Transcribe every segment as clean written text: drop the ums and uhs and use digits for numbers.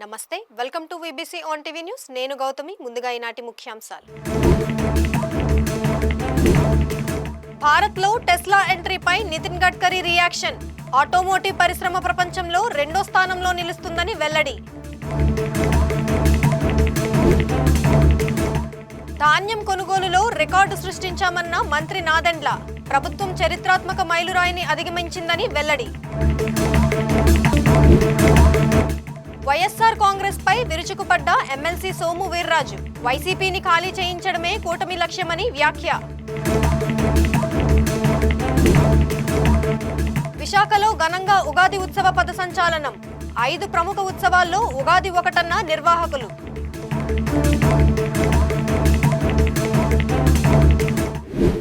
నమస్తే welcome to VBC on TV news నేను గౌతమి ముందుగా ఈనాటి ముఖ్యాంశాలు భారత్లో టెస్లా ఎంట్రీపై నితిన్ గడ్కరీ రియాక్షన్ ఆటోమోటివ్ పరిశ్రమ ప్రపంచంలో రెండో స్థానంలో నిలుస్తుందని వెల్లడి ధాన్యం కొనుగోలులో రికార్డు సృష్టించామన్న మంత్రి నాదెండ్ల ప్రభుత్వం చరిత్రాత్మక మైలురాయిని అధిగమించిందని వెల్లడి వైఎస్ఆర్ కాంగ్రెస్ పై విరుచుకుపడ్డ ఎమ్మెల్సీ సోము వీర్రాజు వైసీపీని ఖాళీ చేయించడమే కూటమి లక్ష్యమని వ్యాఖ్య విశాఖలో ఘనంగా ఉగాది ఉత్సవ పథసంచాలనం 5 ప్రముఖ ఉత్సవాల్లో ఉగాది ఒకటన్న నిర్వాహకులు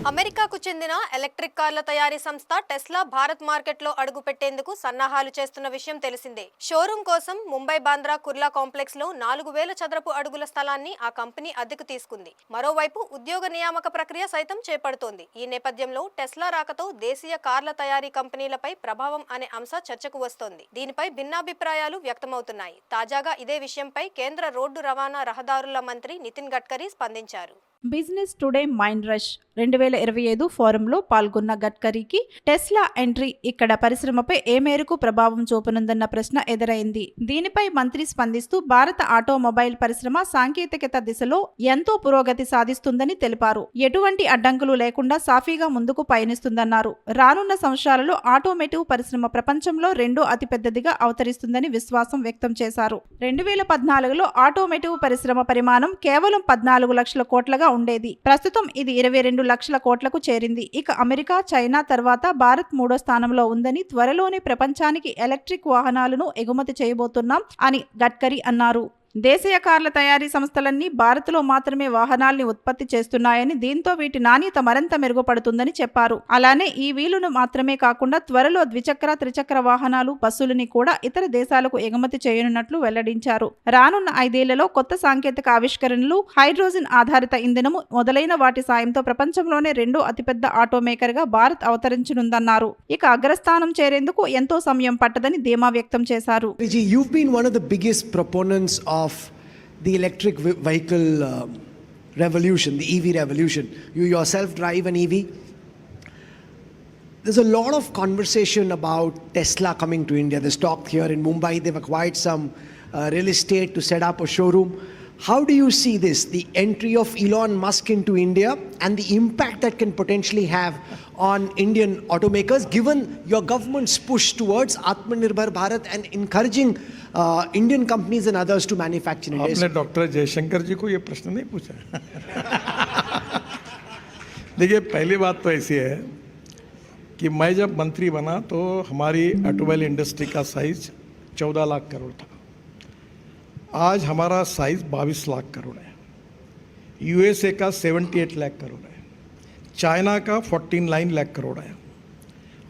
అమెరికాకు చెందిన ఎలక్ట్రిక్ కార్ల తయారీ సంస్థ టెస్లా భారత్ మార్కెట్లో అడుగుపెట్టేందుకు సన్నాహాలు చేస్తున్న విషయం తెలిసిందే. షోరూం కోసం ముంబై బాంద్రా కుర్లా కాంప్లెక్స్ లో 4000 చదరపు అడుగుల స్థలాన్ని ఆ కంపెనీ అద్దెకు తీసుకుంది. మరోవైపు ఉద్యోగ నియామక ప్రక్రియ సైతం చేపడుతోంది. ఈ నేపథ్యంలో టెస్లా రాకతో దేశీయ కార్ల తయారీ కంపెనీలపై ప్రభావం అనే అంశ చర్చకు వస్తోంది. దీనిపై భిన్నాభిప్రాయాలు వ్యక్తమవుతున్నాయి. తాజాగా ఇదే విషయంపై కేంద్ర రోడ్డు రవాణా రహదారుల మంత్రి నితిన్ గడ్కరీ స్పందించారు. బిజినెస్ టుడే మైండ్ రష్ 2025 ఫోరంలో పాల్గొన్న గడ్కరీకి టెస్లా ఎంట్రీ ఇక్కడ పరిశ్రమపై ఏ మేరకు ప్రభావం చూపనుందన్న ప్రశ్న ఎదురైంది. దీనిపై మంత్రి స్పందిస్తూ భారత ఆటోమొబైల్ పరిశ్రమ సాంకేతికత దిశలో ఎంతో పురోగతి సాధిస్తుందని తెలిపారు. ఎటువంటి అడ్డంకులు లేకుండా సాఫీగా ముందుకు పయనిస్తుందన్నారు. రానున్న సంవత్సరాలలో ఆటోమోటివ్ పరిశ్రమ ప్రపంచంలో రెండో అతిపెద్దదిగా అవతరిస్తుందని విశ్వాసం వ్యక్తం చేశారు. 2014లో ఆటోమోటివ్ పరిశ్రమ పరిమాణం కేవలం 14 లక్షల కోట్లగా ఉండేది. ప్రస్తుతం ఇది 22 లక్షల కోట్లకు చేరింది. ఇక అమెరికా, చైనా తర్వాత భారత్ 3వ స్థానంలో ఉందని, త్వరలోనే ప్రపంచానికి ఎలక్ట్రిక్ వాహనాలను ఎగుమతి చేయబోతున్నాం అని గడ్కరీ అన్నారు. దేశీయ కార్ల తయారీ సంస్థలన్నీ భారత్లో మాత్రమే వాహనాల్ని ఉత్పత్తి చేస్తున్నాయని, దీంతో వీటి నాణ్యత మరింత మెరుగుపడుతుందని చెప్పారు. అలానే ఈ వీలును మాత్రమే కాకుండా త్వరలో ద్విచక్ర, త్రిచక్ర వాహనాలు, బస్సులని కూడా ఇతర దేశాలకు ఎగుమతి చేయనున్నట్లు వెల్లడించారు. రానున్న 5 ఏళ్లలో కొత్త సాంకేతిక ఆవిష్కరణలు, హైడ్రోజన్ ఆధారిత ఇంధనము మొదలైన వాటి సాయంతో ప్రపంచంలోనే రెండో అతిపెద్ద ఆటోమేకర్ గా భారత్ అవతరించనుందన్నారు. ఇక అగ్రస్థానం చేరేందుకు ఎంతో సమయం పట్టదని ధీమా వ్యక్తం చేశారు. Of the electric vehicle revolution, the EV revolution. You yourself drive an EV. There's a lot of conversation about Tesla coming to India. There's talk here in Mumbai. They've acquired some real estate to set up a showroom. How do you see this, the entry of Elon Musk into India and the impact that can potentially have on Indian automakers, given your government's push towards Atmanirbhar Bharat and encouraging Indian companies and others to manufacture in India? आपने doctor Jaishankar जी को ये प्रश्न नहीं पूछा. देखिए, पहली बात तो ऐसी है कि मैं जब मंत्री बना तो हमारी ऑटोमोबाइल इंडस्ट्री का साइज 14 लाख करोड़ था. आज हमारा साइज 22 लाख करोड़ है. यूएसए का 78 लाख करोड़ है. चाइना का 49 लाख करोड़ है.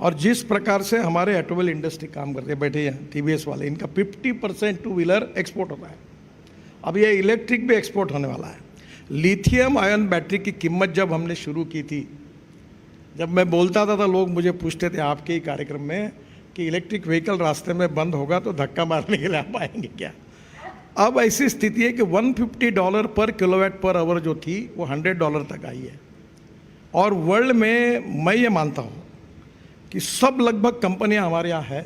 और जिस प्रकार से हमारे ऑटोमोबाइल इंडस्ट्री काम करते बैठे हैं टीवीएस वाले, इनका 50% टू व्हीलर एक्सपोर्ट होता है. अब ये इलेक्ट्रिक भी एक्सपोर्ट होने वाला है. लिथियम आयन बैटरी की कीमत जब हमने शुरू की थी, जब मैं बोलता था तो लोग मुझे पूछते थे आपके ही कार्यक्रम में कि इलेक्ट्रिक व्हीकल रास्ते में बंद होगा तो धक्का मारने के लिए आप आएंगे क्या. अब ऐसी स्थिति है कि $150 पर किलोवाट पर आवर जो थी वो $100 तक आई है. और वर्ल्ड में मैं ये मानता हूँ कि सब लगभग कंपनियां हमारे यहाँ है,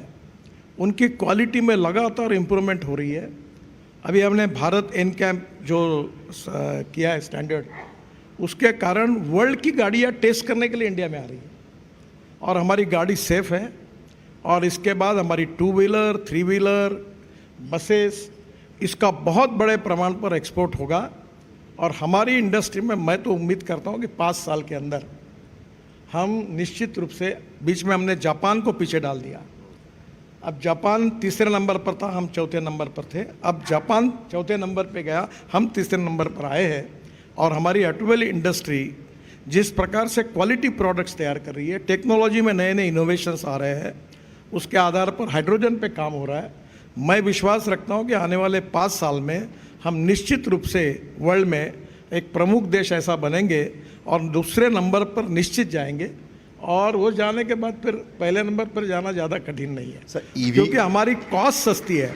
उनकी क्वालिटी में लगातार इम्प्रूवमेंट हो रही है. अभी हमने भारत एनकैप जो किया है स्टैंडर्ड, उसके कारण वर्ल्ड की गाड़ियाँ टेस्ट करने के लिए इंडिया में आ रही है और हमारी गाड़ी सेफ है. और इसके बाद हमारी 2 व्हीलर, 3 व्हीलर, बसेस, इसका बहुत बड़े प्रमाण पर एक्सपोर्ट होगा. और हमारी इंडस्ट्री में मैं तो उम्मीद करता हूँ कि 5 साल के अंदर हम निश्चित रूप से, बीच में हमने जापान को पीछे डाल दिया. अब जापान 3रे नंबर पर था, हम 4थे नंबर पर थे. अब जापान 4थे नंबर पे गया, हम 3रे नंबर पर आए हैं. और हमारी ऑटोमोबाइल इंडस्ट्री जिस प्रकार से क्वालिटी प्रोडक्ट्स तैयार कर रही है, टेक्नोलॉजी में नए नए इनोवेशंस आ रहे हैं, उसके आधार पर हाइड्रोजन पे काम हो रहा है. मैं विश्वास रखता हूँ कि आने वाले 5 साल में हम निश्चित रूप से वर्ल्ड में एक प्रमुख देश ऐसा बनेंगे और दूसरे नंबर पर निश्चित जाएंगे. और वो जाने के बाद फिर पहले नंबर पर जाना ज़्यादा कठिन नहीं है, क्योंकि हमारी कॉस्ट सस्ती है.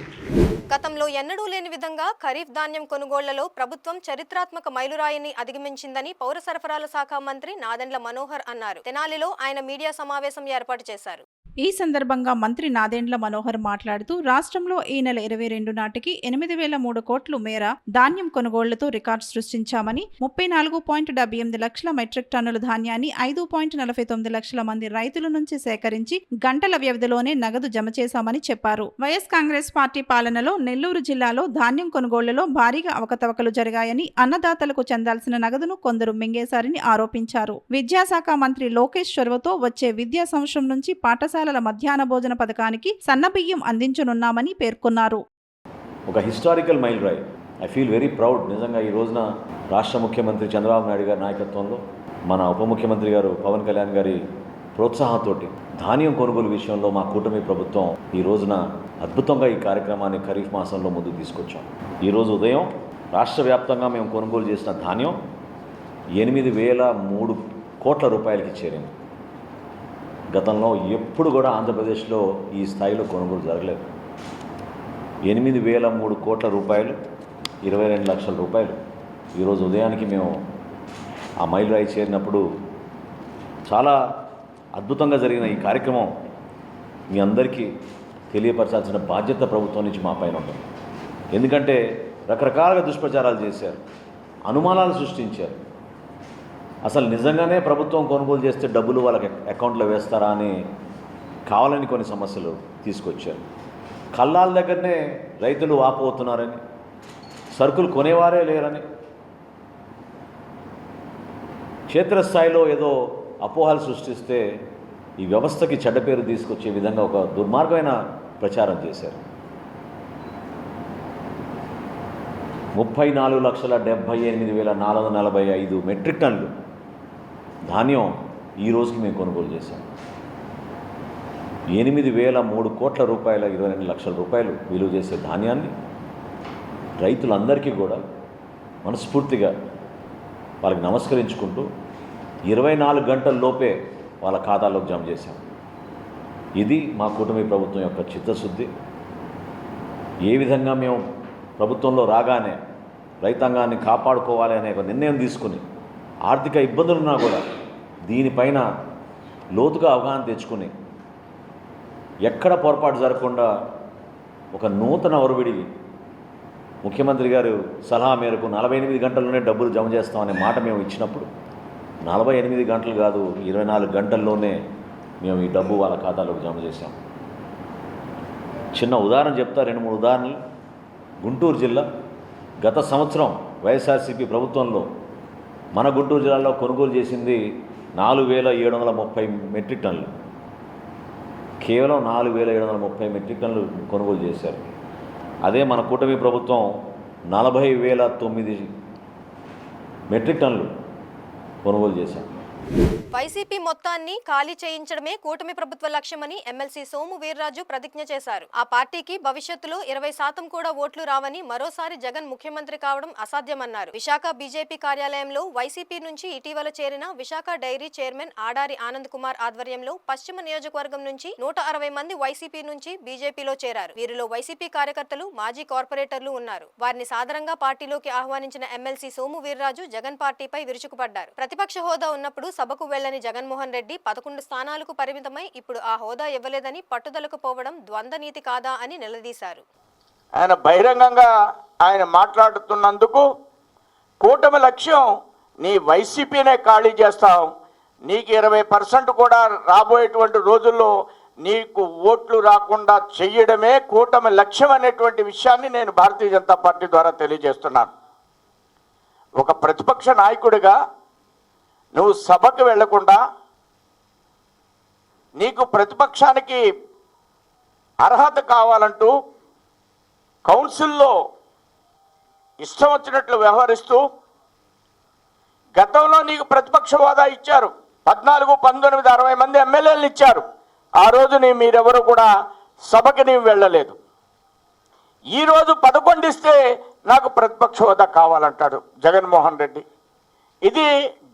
గతంలో ఎన్నడూ లేని విధంగా ఖరీఫ్ ధాన్యం కొనుగోళ్లలో ప్రభుత్వం చరిత్రాత్మక మైలురాయిని అధిగమించిందని పౌర సరఫరాల శాఖ మంత్రి నాదెండ్ల మనోహర్ అన్నారు. తెనాలిలో ఆయన మీడియా సమావేశం ఏర్పాటు చేశారు. ఈ సందర్భంగా మంత్రి నాదెండ్ల మనోహర్ మాట్లాడుతూ రాష్ట్రంలో ఈ నెల 22 నాటికి 8,003 కోట్ల మేర ధాన్యం కొనుగోళ్లతో రికార్డు సృష్టించామని, 34.78 లక్షల మెట్రిక్ టన్నుల ధాన్యాన్ని 5.49 లక్షల మంది రైతుల నుంచి సేకరించి గంటల వ్యవధిలోనే నగదు జమ చేశామని చెప్పారు. వైఎస్ కాంగ్రెస్ పార్టీ పాలనలో నెల్లూరు జిల్లాలో ధాన్యం కొనుగోళ్లలో భారీగా అవకతవకలు జరిగాయని, అన్నదాతలకు చెందాల్సిన నగదును కొందరు మింగేశారని ఆరోపించారు. విద్యాశాఖ మంత్రి లోకేష్ చొరవతో వచ్చే విద్యా సంవత్సరం నుంచి పాఠశాలల మధ్యాహ్న భోజన పథకానికి సన్నబియ్యం అందించనున్నామని పేర్కొన్నారు. ఒక హిస్టారికల్ మైల్ రాయ్. I feel very proud. నిజంగా ఈ రోజున రాష్ట్ర ముఖ్యమంత్రి చంద్రబాబు నాయుడు గారి నాయకత్వంలో మన ఉప ముఖ్యమంత్రి గారు పవన్ కళ్యాణ్ గారి ప్రోత్సాహంతో ధాన్యం కొనుగోలు విషయంలో మా కూటమి ప్రభుత్వం ఈ రోజున అద్భుతంగా ఈ కార్యక్రమాన్ని ఖరీఫ్ మాసంలో ముందుకు తీసుకొచ్చాం. ఈరోజు ఉదయం రాష్ట్ర వ్యాప్తంగా మేము కొనుగోలు చేసిన ధాన్యం 8,003 కోట్ల రూపాయలకి చేరింది. గతంలో ఎప్పుడు కూడా ఆంధ్రప్రదేశ్లో ఈ స్థాయిలో కొనుగోలు జరగలేదు. 8,003 కోట్ల రూపాయలు, 22 లక్షల రూపాయలు. ఈరోజు ఉదయానికి మేము ఆ మైలు రాయి చేరినప్పుడు చాలా అద్భుతంగా జరిగిన ఈ కార్యక్రమం మీ అందరికీ తెలియపరచాల్సిన బాధ్యత ప్రభుత్వం నుంచి మా పైన ఉంటుంది. ఎందుకంటే రకరకాలుగా దుష్ప్రచారాలు చేశారు, అనుమానాలు సృష్టించారు. అసలు నిజంగానే ప్రభుత్వం కొనుగోలు చేస్తే డబ్బులు వాళ్ళకి అకౌంట్లో వేస్తారా అని కావాలని కొన్ని సమస్యలు తీసుకొచ్చారు. కల్లాల దగ్గరనే రైతులు వాపోతున్నారని, సరుకులు కొనేవారే లేరని, క్షేత్రస్థాయిలో ఏదో అపోహలు సృష్టిస్తే ఈ వ్యవస్థకి చెడ్డ పేరు తీసుకొచ్చే విధంగా ఒక దుర్మార్గమైన ప్రచారం చేశారు. 34,78,445 మెట్రిక్ టన్నులు ధాన్యం ఈ రోజుకి మేము కొనుగోలు చేశాం. 8,003 కోట్ల రూపాయల, 22 లక్షల రూపాయలు విలువ చేసే ధాన్యాన్ని రైతులందరికీ కూడా మనస్ఫూర్తిగా వాళ్ళకి నమస్కరించుకుంటూ 24 గంటల లోపే వాళ్ళ ఖాతాలోకి జమ చేశాం. ఇది మా కూటమి ప్రభుత్వం యొక్క చిత్తశుద్ధి. ఏ విధంగా మేము ప్రభుత్వంలో రాగానే రైతాంగాన్ని కాపాడుకోవాలి అనే ఒక నిర్ణయం తీసుకుని, ఆర్థిక ఇబ్బందులున్నా కూడా దీనిపైన లోతుగా అవగాహన తెచ్చుకుని ఎక్కడ పొరపాటు జరగకుండా ఒక నూతన ఒరవిడి ముఖ్యమంత్రి గారు సలహా మేరకు 48 గంటల్లోనే డబ్బులు జమ చేస్తామనే మాట మేము ఇచ్చినప్పుడు 48 గంటలు కాదు, 24 గంటల్లోనే మేము ఈ డబ్బు వాళ్ళ ఖాతాలోకి జమ చేశాం. చిన్న ఉదాహరణ చెప్తా, 2-3 ఉదాహరణలు. గుంటూరు జిల్లా గత సంవత్సరం వైఎస్ఆర్సీపీ ప్రభుత్వంలో మన గుంటూరు జిల్లాలో కొనుగోలు చేసింది 4,730 మెట్రిక్ టన్నులు. కేవలం 4,730 మెట్రిక్ టన్నులు కొనుగోలు చేశారు. అదే మన కూటమి ప్రభుత్వం 40,009 మెట్రిక్ టన్నులు కొనుగోలు చేశాం. వైసీపీ మొత్తాన్ని ఖాళీ చేయించడమే కూటమి ప్రభుత్వ లక్ష్యమని ఎమ్మెల్సీ సోము వీర్రాజు ప్రతిజ్ఞ చేశారు. ఆ పార్టీకి భవిష్యత్తులో 20% కూడా ఓట్లు రావని, మరోసారి జగన్ ముఖ్యమంత్రి కావడం అసాధ్యమన్నారు. విశాఖ బీజేపీ కార్యాలయంలో వైసీపీ నుంచి ఇటీవల చేరిన విశాఖ డైరీ చైర్మన్ ఆడారి ఆనంద్ కుమార్ ఆధ్వర్యంలో పశ్చిమ నియోజకవర్గం నుంచి 160 మంది వైసీపీ నుంచి బీజేపీలో చేరారు. వీరిలో వైసీపీ కార్యకర్తలు, మాజీ కార్పొరేటర్లు ఉన్నారు. వారిని సాదరంగా పార్టీలోకి ఆహ్వానించిన ఎమ్మెల్సీ సోము వీర్రాజు జగన్ పార్టీపై విరుచుకుపడ్డారు. ప్రతిపక్ష హోదా ఉన్నప్పుడు సభకు వెళ్లని జగన్మోహన్ రెడ్డి 11 స్థానాలకు పరిమితమై ఇప్పుడు ఆ హోదా ఇవ్వలేదని పట్టుదలకు పోవడం ద్వంద్వ నీతి కాదా అని నిలదీశారు. ఆయన బహిరంగంగా ఆయన మాట్లాడుతున్నందుకు కూటమి లక్ష్యం నీ వైసీపీనే ఖాళీ చేస్తాం, నీకు 20% కూడా రాబోయేటువంటి రోజుల్లో నీకు ఓట్లు రాకుండా చెయ్యడమే కూటమి లక్ష్యం అనేటువంటి విషయాన్ని నేను భారతీయ జనతా పార్టీ ద్వారా తెలియజేస్తున్నాను. ఒక ప్రతిపక్ష నాయకుడిగా నువ్వు సభకు వెళ్లకుండా, నీకు ప్రతిపక్షానికి అర్హత కావాలంటూ కౌన్సిల్లో ఇష్టం వచ్చినట్లు వ్యవహరిస్తూ, గతంలో నీకు ప్రతిపక్ష హోదా ఇచ్చారు, 14, 19, 60 మంది ఎమ్మెల్యేలు ఇచ్చారు. ఆ రోజు మీరెవరు కూడా సభకి నీవు వెళ్ళలేదు. ఈరోజు 11 ఇస్తే నాకు ప్రతిపక్ష హోదా కావాలంటాడు జగన్మోహన్ రెడ్డి. ఇది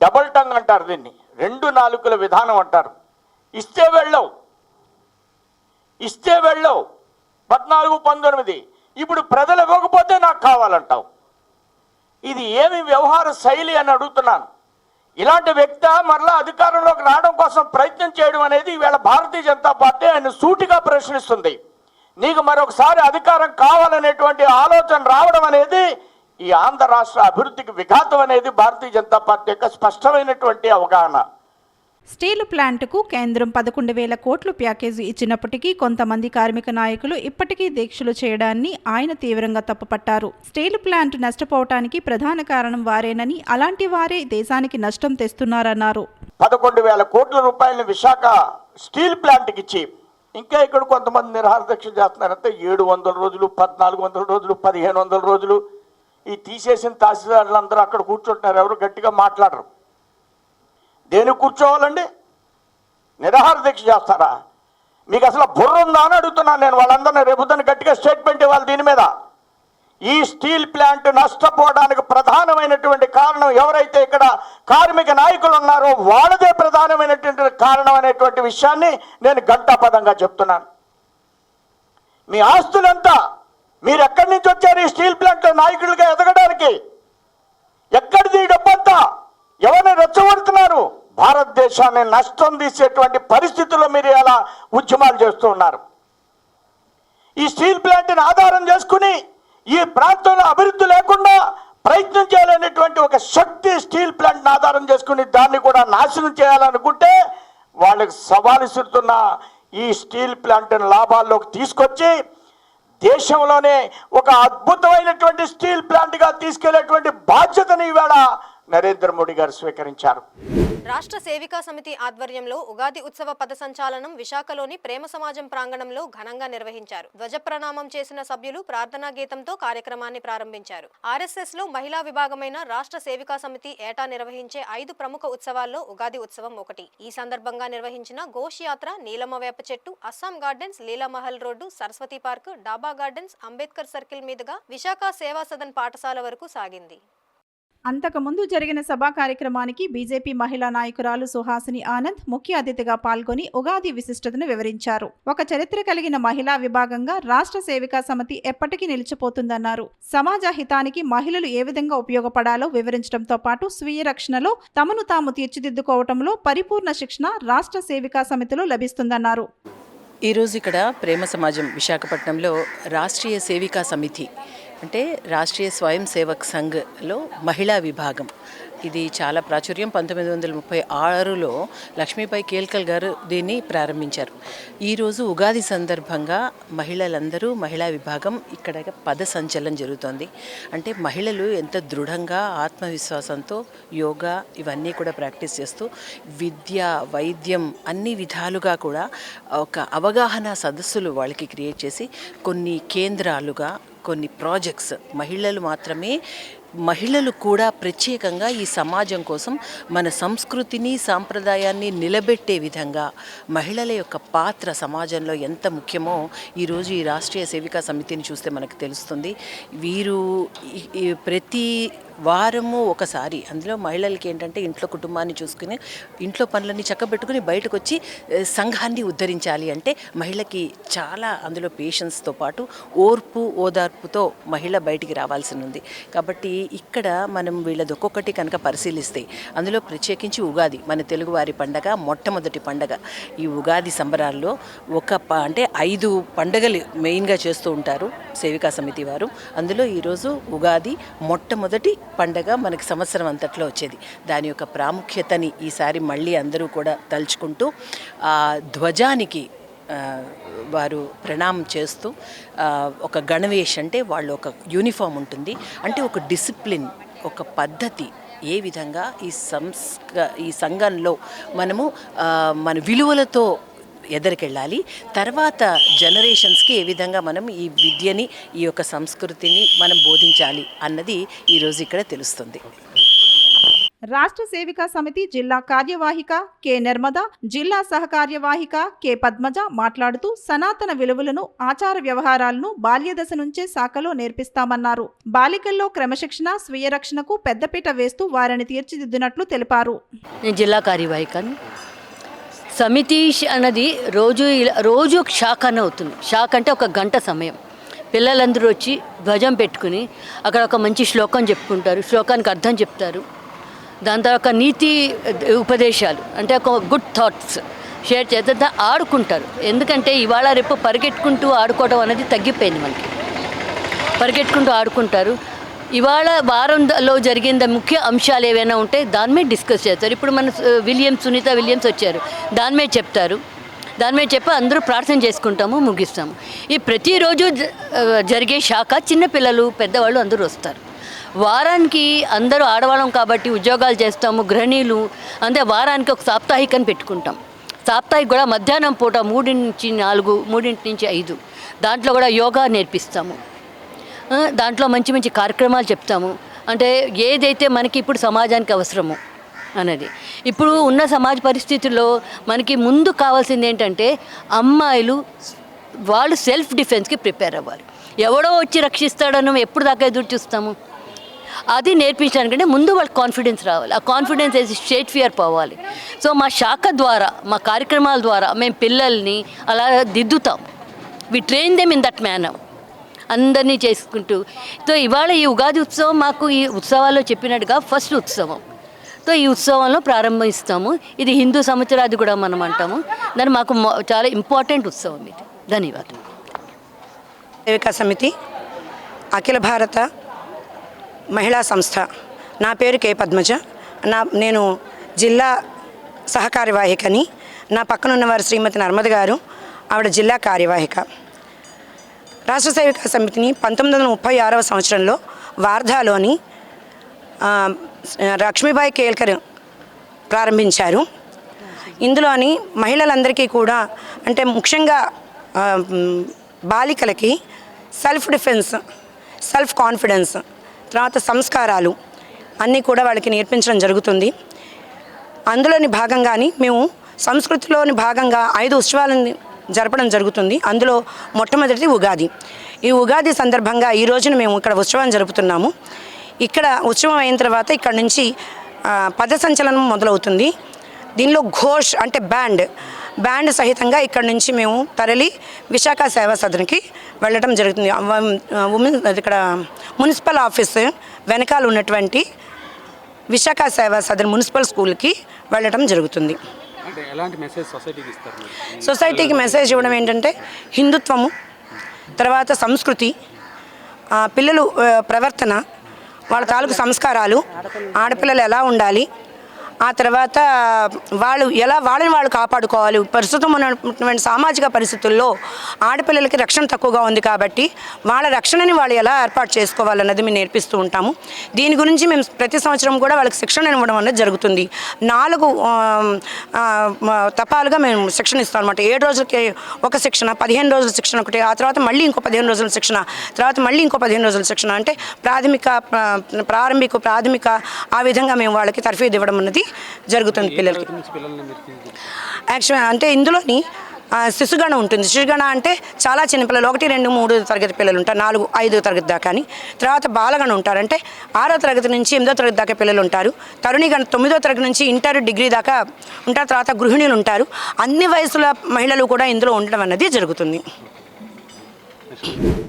డబల్ టంగ్ అంటారు, దీన్ని 2 నాలుకల విధానం అంటారు. ఇస్తే వెళ్ళవు, 14, 19 ఇప్పుడు ప్రజలు ఇవ్వకపోతే నాకు కావాలంటావు. ఇది ఏమి వ్యవహార శైలి అని అడుగుతున్నాను. ఇలాంటి వ్యక్తి మరలా అధికారంలోకి రావడం కోసం ప్రయత్నం చేయడం అనేది ఈవేళ భారతీయ జనతా పార్టీ ఆయన సూటిగా ప్రశ్నిస్తుంది. నీకు మరొకసారి అధికారం కావాలనేటువంటి ఆలోచన రావడం అనేది ఈ ఆంధ్ర రాష్ట్ర అభివృద్ధికి విఘాతం అనేది భారతీయ జనతా పార్టీ యొక్క స్పష్టమైనటువంటి అవగాహన. స్టీల్ ప్లాంట్కు కేంద్రం 11,000 కోట్లు ప్యాకేజీ ఇచ్చినప్పటికీ కొంతమంది కార్మిక నాయకులు ఇప్పటికీ దీక్షలు చేయడాన్ని ఆయన తీవ్రంగా తప్పుపట్టారు. స్టీల్ ప్లాంట్ నష్టపోవటానికి ప్రధాన కారణం వారేనని, అలాంటి వారే దేశానికి నష్టం తెస్తున్నారన్నారు. 11,000 కోట్ల రూపాయలను విశాఖ స్టీల్ ప్లాంట్కి ఇచ్చి ఇంకా ఇక్కడ కొంతమంది నిరాహార దీక్ష చేస్తున్నారంటే 700 రోజులు, 1400 రోజులు, 1500 రోజులు. ఈ తీసేసిన తహసీల్దారులందరూ అక్కడ కూర్చుంటున్నారు, ఎవరు గట్టిగా మాట్లాడరు. దేనికి కూర్చోవాలండి? నిరాహార దీక్ష చేస్తారా? మీకు అసలు బుర్ర ఉందా అని అడుగుతున్నాను నేను వాళ్ళందరినీ. రేపుదని గట్టిగా స్టేట్మెంట్ ఇవ్వాలి దీని మీద. ఈ స్టీల్ ప్లాంట్ నష్టపోవడానికి ప్రధానమైనటువంటి కారణం ఎవరైతే ఇక్కడ కార్మిక నాయకులు ఉన్నారో వాళ్ళదే ప్రధానమైనటువంటి కారణం అనేటువంటి విషయాన్ని నేను ఘంటాపదంగా చెప్తున్నాను. మీ ఆస్తులంతా మీరు ఎక్కడి నుంచి వచ్చారు ఈ స్టీల్ ప్లాంట్ నాయకులుగా ఎదగడానికి? ఎక్కడిది ఈ డబ్బంతా? ఎవరిని రెచ్చగొడుతున్నారు? భారతదేశాన్ని నష్టం తీసేటువంటి పరిస్థితుల్లో మీరు ఎలా ఉద్యమాలు చేస్తూ ఉన్నారు? ఈ స్టీల్ ప్లాంట్ని ఆధారం చేసుకుని ఈ ప్రాంతంలో అభివృద్ధి లేకుండా ప్రయత్నం చేయాలనేటువంటి ఒక శక్తి స్టీల్ ప్లాంట్ని ఆధారం చేసుకుని దాన్ని కూడా నాశనం చేయాలనుకుంటే వాళ్ళకి సవాలు ఇస్తున్న ఈ స్టీల్ ప్లాంట్ని లాభాల్లోకి తీసుకొచ్చి దేశంలోనే ఒక అద్భుతమైనటువంటి స్టీల్ ప్లాంట్గా తీసుకెళ్లేటువంటి బాధ్యతని ఇవాళ నరేంద్ర మోడీ గారు స్వీకరించారు. రాష్ట్ర సేవికా సమితి ఆధ్వర్యంలో ఉగాది ఉత్సవ పథ సంచాలనం విశాఖలోని ప్రేమ సమాజం ప్రాంగణంలో ఘనంగా నిర్వహించారు. ధ్వజ ప్రణామం చేసిన సభ్యులు ప్రార్థనా గీతంతో కార్యక్రమాన్ని ప్రారంభించారు. ఆర్ఎస్ఎస్ లో మహిళా విభాగమైన రాష్ట్ర సేవికా సమితి ఏటా నిర్వహించే 5 ప్రముఖ ఉత్సవాల్లో ఉగాది ఉత్సవం ఒకటి. ఈ సందర్భంగా నిర్వహించిన ఘోష్ యాత్ర నీలమ వేప చెట్టు, Assam gardens, Leela Mahal road, Saraswati park, డాబా గార్డెన్స్, అంబేద్కర్ సర్కిల్ మీదుగా విశాఖ సేవా సదన్ పాఠశాల వరకు సాగింది. అంతకుముందు జరిగిన సభా కార్యక్రమానికి బీజేపీ మహిళా నాయకురాలు సుహాసిని ఆనంద్ ముఖ్య అతిథిగా పాల్గొని ఉగాది విశిష్టతను వివరించారు. ఒక చరిత్ర కలిగిన మహిళా విభాగంగా రాష్ట్ర సేవికా సమితి ఎప్పటికీ నిలిచిపోతుందన్నారు. సమాజ హితానికి మహిళలు ఏ విధంగా ఉపయోగపడాలో వివరించడంతో పాటు స్వీయ రక్షణలో తమను తాము తీర్చిదిద్దుకోవడంలో పరిపూర్ణ శిక్షణ రాష్ట్ర సేవికా సమితిలో లభిస్తుందన్నారు. ఈరోజు ఇక్కడ ప్రేమ సమాజం విశాఖపట్నంలో రాష్ట్రీయ సేవికా సమితి అంటే రాష్ట్రీయ స్వయం సేవక్ సంఘ్లో మహిళా విభాగం ఇది చాలా ప్రాచుర్యం. 1936లో లక్ష్మీబాయి కేల్కర్ గారు దీన్ని ప్రారంభించారు. ఈరోజు ఉగాది సందర్భంగా మహిళలందరూ మహిళా విభాగం ఇక్కడ పద సంచలనం జరుగుతోంది. అంటే మహిళలు ఎంత దృఢంగా ఆత్మవిశ్వాసంతో యోగా ఇవన్నీ కూడా ప్రాక్టీస్ చేస్తూ విద్య వైద్యం అన్ని విధాలుగా కూడా ఒక అవగాహన సదస్సులు వాళ్ళకి క్రియేట్ చేసి కొన్ని కేంద్రాలుగా కొన్ని ప్రాజెక్ట్స్ మహిళలు కూడా ప్రత్యేకంగా ఈ సమాజం కోసం మన సంస్కృతిని సాంప్రదాయాన్ని నిలబెట్టే విధంగా మహిళల యొక్క పాత్ర సమాజంలో ఎంత ముఖ్యమో ఈరోజు ఈ రాష్ట్రీయ సేవికా సమితిని చూస్తే మనకు తెలుస్తుంది. వీరు ప్రతి వారము ఒకసారి అందులో మహిళలకి ఏంటంటే ఇంట్లో కుటుంబాన్ని చూసుకుని ఇంట్లో పనులన్నీ చక్కబెట్టుకుని బయటకు వచ్చి సంఘాన్ని ఉద్ధరించాలి అంటే మహిళకి చాలా అందులో పేషెన్స్తో పాటు ఓర్పు ఓదార్పుతో మహిళ బయటికి రావాల్సి ఉంది. కాబట్టి ఇక్కడ మనం వీళ్ళది ఒక్కొక్కటి కనుక పరిశీలిస్తే అందులో ప్రత్యేకించి ఉగాది మన తెలుగువారి పండగ మొట్టమొదటి పండగ. ఈ ఉగాది సంబరాల్లో అంటే 5 పండుగలు మెయిన్గా చేస్తూ ఉంటారు సేవికా సమితి వారు. అందులో ఈరోజు ఉగాది మొట్టమొదటి పండగ మనకి సంవత్సరం అంతట్లో వచ్చేది. దాని యొక్క ప్రాముఖ్యతని ఈసారి మళ్ళీ అందరూ కూడా తలుచుకుంటూ ధ్వజానికి వారు ప్రణామం చేస్తూ ఒక గణవేష్ అంటే వాళ్ళు ఒక యూనిఫామ్ ఉంటుంది, అంటే ఒక డిసిప్లిన్ ఒక పద్ధతి ఏ విధంగా ఈ సంఘంలో మనము మన విలువలతో ఎదరికెళ్ళాలి, తర్వాత జనరేషన్స్కి ఏ విధంగా మనం ఈ విద్యని ఈ యొక్క సంస్కృతిని మనం బోధించాలి అన్నది ఈరోజు ఇక్కడ తెలుస్తుంది. రాష్ట్ర సేవికా సమితి జిల్లా కార్యవాహిక కె నర్మద, జిల్లా సహకార్యవాహిక కె పద్మజ మాట్లాడుతూ సనాతన విలువలను ఆచార వ్యవహారాలను బాల్యదశ నుంచే శాఖలో నేర్పిస్తామన్నారు. బాలికల్లో క్రమశిక్షణ స్వీయ రక్షణకు పెద్దపీట వేస్తూ వారిని తీర్చిదిద్దినట్లు తెలిపారు. జిల్లా కార్యవాహికను సమితి అన్నది రోజు శాఖ అని అవుతుంది. శాఖ అంటే ఒక గంట సమయం పిల్లలందరూ వచ్చి ధ్వజం పెట్టుకుని అక్కడ ఒక మంచి శ్లోకం చెప్పుకుంటారు, శ్లోకానికి అర్థం చెప్తారు. దాని తర్వాత ఒక నీతి ఉపదేశాలు అంటే ఒక గుడ్ థాట్స్ షేర్ చేస్తే ఆడుకుంటారు. ఎందుకంటే ఇవాళ రేపు పరిగెట్టుకుంటూ ఆడుకోవడం అనేది తగ్గిపోయింది మనకి. పరిగెట్టుకుంటూ ఆడుకుంటారు. ఇవాళ వారంలో జరిగిన ముఖ్య అంశాలు ఏవైనా ఉంటే దాని మీద డిస్కస్ చేస్తారు. ఇప్పుడు మన సునీత విలియమ్స్ వచ్చారు, దాని మీద చెప్తారు. దాని మీద చెప్పి అందరూ ప్రార్థన చేసుకుంటాము, ముగిస్తాము. ఈ ప్రతిరోజు జరిగే శాఖ చిన్నపిల్లలు పెద్దవాళ్ళు అందరూ వస్తారు. వారానికి అందరూ ఆడవాళ్ళం కాబట్టి ఉద్యోగాలు చేస్తాము, గృహిణీలు అంటే వారానికి ఒక సాప్తాహికని పెట్టుకుంటాం. సాప్తాహిక కూడా మధ్యాహ్నం పూట 3 నుంచి 4, 3 నుంచి 5 దాంట్లో కూడా యోగా నేర్పిస్తాము. దాంట్లో మంచి మంచి కార్యక్రమాలు చెప్తాము. అంటే ఏదైతే మనకి ఇప్పుడు సమాజానికి అవసరమో అనేది. ఇప్పుడు ఉన్న సమాజ పరిస్థితుల్లో మనకి ముందు కావాల్సింది ఏంటంటే అమ్మాయిలు వాళ్ళు సెల్ఫ్ డిఫెన్స్కి ప్రిపేర్ అవ్వాలి. ఎవడో వచ్చి రక్షిస్తాడని ఎప్పుడు దాకా ఎదురు చూస్తాము? అది నేర్పించడానికంటే ముందు వాళ్ళకి కాన్ఫిడెన్స్ రావాలి. ఆ కాన్ఫిడెన్స్ వేసి స్టేట్ ఫియర్ పోవాలి. సో మా శాఖ ద్వారా, మా కార్యక్రమాల ద్వారా మేము పిల్లల్ని అలా దిద్దుతాం. We train them in that manner అందరినీ చేసుకుంటూ. సో ఇవాళ ఈ ఉగాది ఉత్సవం మాకు ఈ ఉత్సవాల్లో చెప్పినట్టుగా ఫస్ట్ ఉత్సవం. సో ఈ ఉత్సవంలో ప్రారంభిస్తాము. ఇది హిందూ సంవత్సరాది కూడా మనం అంటాము. దాన్ని మాకు చాలా ఇంపార్టెంట్ ఉత్సవం ఇది. ధన్యవాదాలు. సేవికా సమితి అఖిల భారత మహిళా సంస్థ. నా పేరు కే పద్మజ. నేను జిల్లా సహకార్యవాహికని. నా పక్కన ఉన్నవారు శ్రీమతి నర్మద గారు, ఆవిడ జిల్లా కార్యవాహిక. రాష్ట్ర సేవికా సమితిని 1936వ సంవత్సరంలో వార్ధాలోని లక్ష్మీబాయి కేల్కర్ ప్రారంభించారు. ఇందులోని మహిళలందరికీ కూడా అంటే ముఖ్యంగా బాలికలకి సెల్ఫ్ డిఫెన్స్, సెల్ఫ్ కాన్ఫిడెన్స్, తర్వాత సంస్కారాలు అన్నీ కూడా వాళ్ళకి నేర్పించడం జరుగుతుంది. అందులోని భాగంగాని మేము సంస్కృతిలోని భాగంగా 5 ఉత్సవాలను జరపడం జరుగుతుంది. అందులో మొట్టమొదటిది ఉగాది. ఈ ఉగాది సందర్భంగా ఈ రోజున మేము ఇక్కడ ఉత్సవం జరుపుతున్నాము. ఇక్కడ ఉత్సవం అయిన తర్వాత ఇక్కడ నుంచి పద సంచలనం మొదలవుతుంది. దీనిలో ఘోష్ అంటే బ్యాండ్ సహితంగా ఇక్కడ నుంచి మేము తరలి విశాఖ సేవా సదన్కి వెళ్ళటం జరుగుతుంది. ఇక్కడ మున్సిపల్ ఆఫీస్ వెనకాల ఉన్నటువంటి విశాఖ సేవా సదన్ మున్సిపల్ స్కూల్కి వెళ్ళటం జరుగుతుంది. సొసైటీకి మెసేజ్ ఇవ్వడం ఏంటంటే హిందుత్వము, తర్వాత సంస్కృతి, పిల్లలు ప్రవర్తన, వాళ్ళ తాలూకు సంస్కారాలు, ఆడపిల్లలు ఎలా ఉండాలి, ఆ తర్వాత వాళ్ళని వాళ్ళు కాపాడుకోవాలి. ప్రస్తుతం ఉన్నటువంటి సామాజిక పరిస్థితుల్లో ఆడపిల్లలకి రక్షణ తక్కువగా ఉంది కాబట్టి వాళ్ళ రక్షణని వాళ్ళు ఎలా ఏర్పాటు చేసుకోవాలన్నది మేము నేర్పిస్తూ ఉంటాము. దీని గురించి మేము ప్రతి సంవత్సరం కూడా వాళ్ళకి శిక్షణ ఇవ్వడం అనేది జరుగుతుంది. 4 తపాలుగా మేము శిక్షణ ఇస్తాం అనమాట. 7 రోజులకి ఒక శిక్షణ, 15 రోజుల శిక్షణ ఒకటి, ఆ తర్వాత మళ్ళీ ఇంకో 15 రోజుల శిక్షణ, తర్వాత మళ్ళీ ఇంకో 15 రోజుల శిక్షణ. అంటే ప్రాథమిక ఆ విధంగా మేము వాళ్ళకి తర్ఫీదు ఇవ్వడం అన్నది జరుగుతుంది పిల్లలకి. యాక్చువల్ అంటే ఇందులోని శిశుగణ ఉంటుంది. శిశుగణ అంటే చాలా చిన్న పిల్లలు, 1, 2, 3 తరగతి పిల్లలు ఉంటారు, 4, 5 తరగతి దాకా అని. తర్వాత బాలగణ ఉంటారు, అంటే 6వ తరగతి నుంచి 8వ తరగతి దాకా పిల్లలు ఉంటారు. తరుణిగణ 9వ తరగతి నుంచి ఇంటర్, డిగ్రీ దాకా ఉంటారు. తర్వాత గృహిణులు ఉంటారు. అన్ని వయసుల మహిళలు కూడా ఇందులో ఉండడం అన్నది జరుగుతుంది.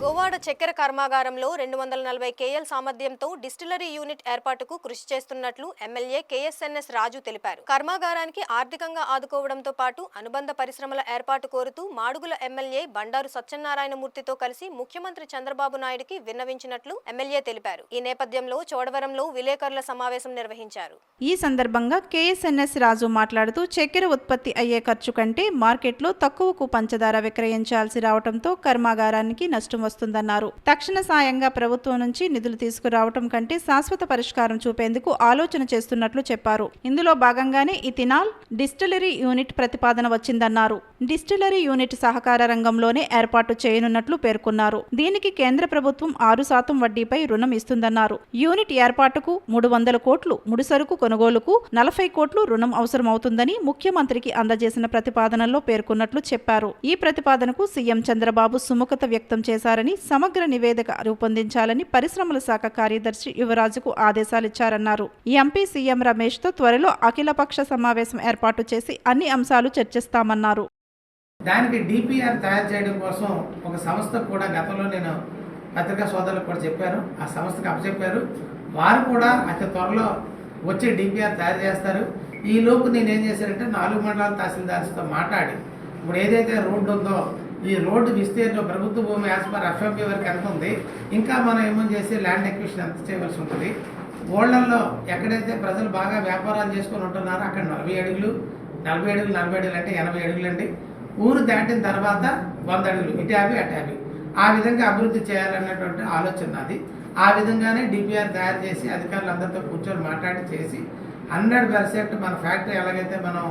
గోవాడ చక్కెర కర్మాగారంలో 240 KL సామర్థ్యంతో డిస్టిలరీ యూనిట్ ఏర్పాటుకు కృషి చేస్తున్నట్లు ఎమ్మెల్యే KSNS రాజు తెలిపారు. కర్మాగారానికి ఆర్థికంగా ఆదుకోవడంతో పాటు అనుబంధ పరిశ్రమల ఏర్పాటు కోరుతూ మాడుగుల ఎమ్మెల్యే బండారు సత్యనారాయణమూర్తితో కలిసి ముఖ్యమంత్రి చంద్రబాబు నాయుడుకి విన్నవించినట్లు ఎమ్మెల్యే తెలిపారు. ఈ నేపథ్యంలో చోడవరంలో విలేకరుల సమావేశం నిర్వహించారు. ఈ సందర్భంగా KSNS రాజు మాట్లాడుతూ చక్కెర ఉత్పత్తి అయ్యే ఖర్చు కంటే మార్కెట్లో తక్కువకు పంచదార విక్రయించాల్సి రావడంతో కర్మాగారానికి నష్టం వస్తుందన్నారు. తక్షణ సాయంగా ప్రభుత్వం నుంచి నిధులు తీసుకురావడం కంటే శాశ్వత పరిష్కారం చూపేందుకు ఆలోచన చేస్తున్నట్లు చెప్పారు. ఇందులో భాగంగానే ఇథినాల్ డిస్టిలరీ యూనిట్ ప్రతిపాదన వచ్చిందన్నారు. డిస్టిలరీ యూనిట్ సహకార రంగంలోనే ఏర్పాటు చేయనున్నట్లు పేర్కొన్నారు. దీనికి కేంద్ర ప్రభుత్వం 6% వడ్డీపై రుణం ఇస్తుందన్నారు. యూనిట్ ఏర్పాటుకు 300 కోట్లు, ముడిసరుకు కొనుగోలుకు 40 కోట్లు రుణం అవసరమవుతుందని ముఖ్యమంత్రికి అందజేసిన ప్రతిపాదనలో పేర్కొన్నట్లు చెప్పారు. ఈ ప్రతిపాదనకు సీఎం చంద్రబాబు సుముఖత వ్యక్తం చేశారని, సమగ్ర నివేదిక రూపొందించాలని పరిశ్రమల శాఖ కార్యదర్శి యువరాజుకు ఆదేశాలిచ్చారన్నారు. ఎంపీ సీఎం రమేష్తో త్వరలో అఖిలపక్ష సమావేశం ఏర్పాటు చేసి అన్ని అంశాలు చర్చిస్తామన్నారు. దానికి డిపిఆర్ తయారు చేయడం కోసం ఒక సంస్థ కూడా గతంలో నేను పత్రికా సోదరులకు కూడా చెప్పాను, ఆ సంస్థకు అప్పచెప్పారు. వారు కూడా అతి త్వరలో వచ్చి డిపిఆర్ తయారు చేస్తారు. ఈ లోపు నేను ఏం చేశానంటే 4 మండలాల తహసీల్దార్స్తో మాట్లాడి ఇప్పుడు ఏదైతే రోడ్డు ఉందో ఈ రోడ్డు విస్తీర్ణం ప్రభుత్వ భూమి యాజ్ పర్ ఎఫ్ఎంబి వరకు ఎంత ఉంది, ఇంకా మనం ఏమని చేసి ల్యాండ్ ఎక్విజిషన్ ఎంత చేయవలసి ఉంటుంది. ఓళ్ళల్లో ఎక్కడైతే ప్రజలు బాగా వ్యాపారాలు చేసుకొని ఉంటున్నారో అక్కడ 40 అడుగులు 40 అడుగులు 40 అడుగులు అంటే 80 అడుగులు అండి. ఊరు దాటిన తర్వాత 100 అడుగులు ఇటు 50 అటు 50 ఆ విధంగా అభివృద్ధి చేయాలన్నటువంటి ఆలోచన అది. ఆ విధంగానే డిపిఆర్ తయారు చేసి అధికారులందరితో కూర్చొని మాట్లాడి చేసి 100% మన ఫ్యాక్టరీ ఎలాగైతే మనం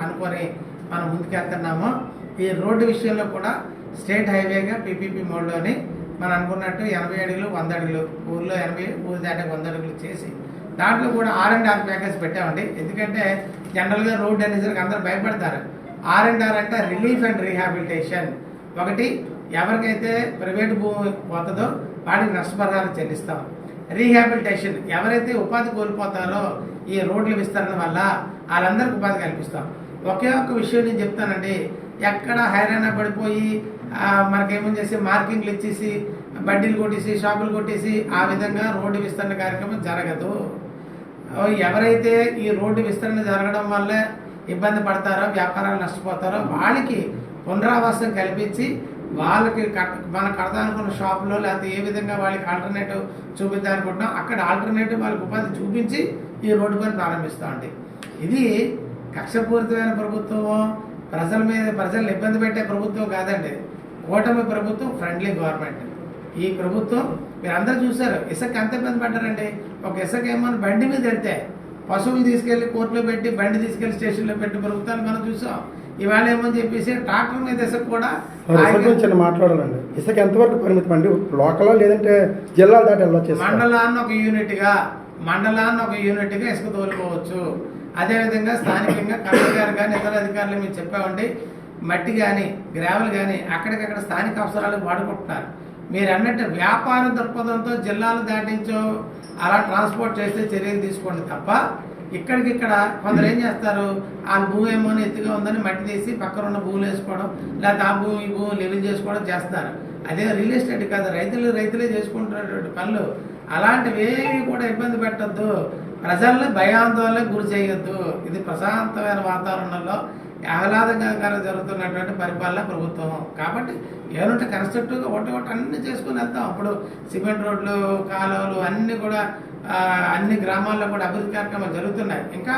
అనుకొని మనం ముందుకెళ్తున్నామో ఈ రోడ్డు విషయంలో కూడా స్టేట్ హైవేగా పీపీపీ మోడ్లోని మనం అనుకున్నట్టు 80 అడుగులు 100 అడుగులు ఊర్లో 80 ఊరు దాటి 100 అడుగులు చేసి దాంట్లో కూడా R&R ప్యాకేజ్ పెట్టామండి. ఎందుకంటే జనరల్గా రోడ్ అనేసరికి అందరూ భయపడతారు. R&R అంటే రిలీఫ్ అండ్ రీహాబిలిటేషన్. ఒకటి ఎవరికైతే ప్రైవేట్ భూమి పోతుందో వాడికి నష్టపరిహారం చెల్లిస్తాం. రీహాబిలిటేషన్ ఎవరైతే ఉపాధి కోల్పోతారో ఈ రోడ్ల విస్తరణ వల్ల వాళ్ళందరికీ ఉపాధి కల్పిస్తాం. ఒకే ఒక్క విషయం నేను చెప్తానండి, ఎక్కడ హైరాణ పడిపోయి మనకేమని చేసి మార్కింగ్లు ఇచ్చేసి బడ్డీలు కొట్టేసి షాపులు కొట్టేసి ఆ విధంగా రోడ్డు విస్తరణ కార్యక్రమం జరగదు. ఎవరైతే ఈ రోడ్డు విస్తరణ జరగడం వల్ల ఇబ్బంది పడతారో వ్యాపారాలు నష్టపోతారో వాళ్ళకి పునరావాసం కల్పించి వాళ్ళకి మనం కడతానుకున్న షాపులో లేకపోతే ఏ విధంగా వాళ్ళకి ఆల్టర్నేటివ్ చూపిద్దాం అనుకుంటున్నాం అక్కడ ఆల్టర్నేటివ్ వాళ్ళకి ఉపాధి చూపించి ఈ రోడ్డు పని ప్రారంభిస్తామండి. ఇది కక్షపూరితమైన ప్రభుత్వమో ప్రజలను ఇబ్బంది పెట్టే ప్రభుత్వం కాదండి. కూటమి ప్రభుత్వం ఫ్రెండ్లీ గవర్నమెంట్. ఈ ప్రభుత్వం మీరు అందరూ చూసారు, ఇసుక ఎంత ఇబ్బంది పడ్డారండి. ఒక ఇసుక ఏమో బండి మీద వెళ్తే పశువులు తీసుకెళ్లి కోర్టులో పెట్టి బండి తీసుకెళ్లి స్టేషన్లో పెట్టి ప్రభుత్వాన్ని మనం చూసాం. ఇవాళ ఏమని చెప్పేసి ట్రాక్టర్ మీద ఇసుక కూడా మాట్లాడాలండి. ఇసుక ఎంతవరకు పరిమితం అండి? లోకలా లేదంటే జిల్లా దాటి వెళ్ళొచ్చు? మండలాన్ని ఒక యూనిట్గా ఇసుక తోలుకోవచ్చు. అదేవిధంగా స్థానికంగా కలెక్టర్ గారు కానీ ఇతర అధికారులు మేము చెప్పామండి, మట్టి కానీ గ్రావెల్ కానీ అక్కడికక్కడ స్థానిక అవసరాలకు వాడుకుంటున్నారు. మీరు అన్నట్టు వ్యాపార దృక్పథంతో జిల్లాలు దాటించో అలా ట్రాన్స్పోర్ట్ చేస్తే చర్యలు తీసుకోండి తప్ప ఇక్కడికిక్కడ కొందరు ఏం చేస్తారు, ఆ భూమి ఏమో ఎత్తుగా ఉందని మట్టి తీసి పక్కన ఉన్న భూములు వేసుకోవడం లేకపోతే ఆ భూమి ఈ భూమి లెవెల్ చేసుకోవడం చేస్తారు. అదే రియల్ ఎస్టేట్ కాదు, రైతులే చేసుకుంటున్నటువంటి పనులు. అలాంటివి ఏవి కూడా ఇబ్బంది పెట్టద్దు, ప్రజల్ని భయాందోళనకు గురి చేయొద్దు. ఇది ప్రశాంతమైన వాతావరణంలో ఆహ్లాదకరంగా జరుగుతున్నటువంటి పరిపాలన ప్రభుత్వం. కాబట్టి ఏమంటే కన్స్ట్రక్టివ్గా ఒకటి అన్ని చేసుకుని వెళ్తాం. అప్పుడు సిమెంట్ రోడ్లు కాలువలు అన్నీ కూడా అన్ని గ్రామాల్లో కూడా అభివృద్ధి కార్యక్రమాలు జరుగుతున్నాయి. ఇంకా